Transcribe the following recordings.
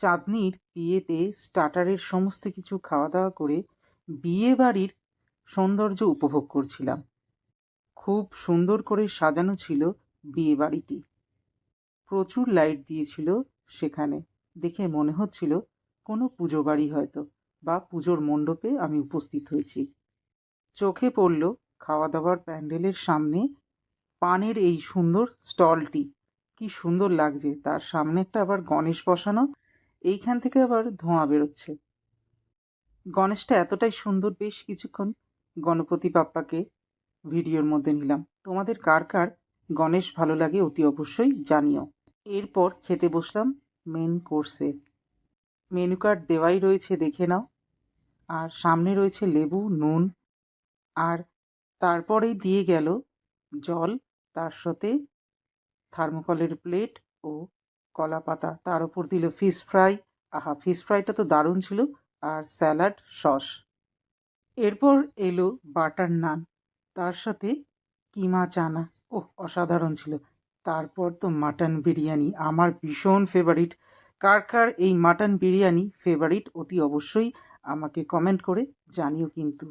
চাঁদনির বিয়েতে স্টার্টারের সমস্ত কিছু খাওয়া দাওয়া করে বিয়ে বাড়ির সৌন্দর্য উপভোগ করছিলাম। খুব সুন্দর করে সাজানো ছিল বিয়ে বাড়িটি। প্রচুর লাইট দিয়েছিল সেখানে। দেখে মনে হচ্ছিল কোনো পুজো বাড়ি হয়তো, বা পুজোর মণ্ডপে আমি উপস্থিত হয়েছি। চোখে পড়ল খাওয়া দাওয়ার প্যান্ডেলের সামনে পানের এই সুন্দর স্টলটি। কি সুন্দর লাগছে! তার সামনে একটা আবার গণেশ বসানো, এইখান থেকে আবার ধোঁয়া বেরোচ্ছে। গণেশটা এতটাই সুন্দর, বেশ কিছুক্ষণ গণপতি বাপ্পাকে ভিডিওর মধ্যে নিলাম। তোমাদের কার কার গণেশ ভালো লাগে অতি অবশ্যই জানিও। এরপর খেতে বসলাম মেন কোর্সে। মেনু কার্ড দেওয়াই রয়েছে, দেখে নাও। আর সামনে রয়েছে লেবু, নুন, আর তারপরেই দিয়ে গেল জল, তার সাথে থার্মোকলের প্লেট ও কলা পাতা। তার উপর দিল ফিশ ফ্রাই। আহা, ফিশ ফ্রাইটা তো দারুণ ছিল। আর স্যালাড, সস। এরপর এলো বাটার নান, তার সাথে কিমা চানা। ওহ, অসাধারণ ছিল। তারপর তো মাটন বিরিয়ানি, আমার ভীষণ ফেভারিট। কার কার এই মাটন বিরিয়ানি ফেভারিট অতি অবশ্যই আমাকে কমেন্ট করে জানিও কিন্তু।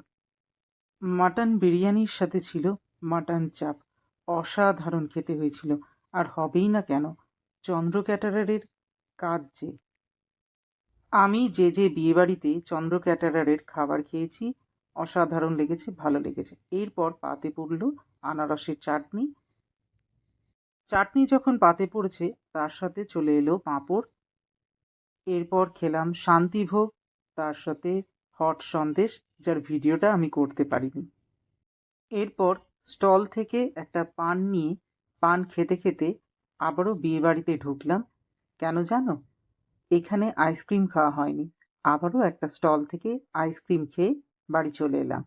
মাটন বিরিয়ানির সাথে ছিল মাটন চাপ। অসাধারণ খেতে হয়েছিল। আর হবেই না কেন, চন্দ্র ক্যাটারারের কাজ যে। আমি যে বিয়েবাড়িতে চন্দ্র ক্যাটারারের খাবার খেয়েছি, অসাধারণ লেগেছে, ভালো লেগেছে। এরপর পাতে পড়ল আনারসের চাটনি। চাটনি যখন পাতে পড়েছে, তার সাথে চলে এলো পাঁপড়। এরপর খেলাম শান্তিভোগ, তার সাথে হট সন্দেশ, যার ভিডিওটা আমি করতে পারিনি। এরপর স্টল থেকে একটা পান নিয়ে পান খেতে খেতে আবারও বিয়েবাড়িতে ঢুকলাম। কেন জানো? এখানে আইসক্রিম খাওয়া হয়নি। আবারও একটা স্টল থেকে আইসক্রিম খেয়ে বাড়ি চলে এলাম।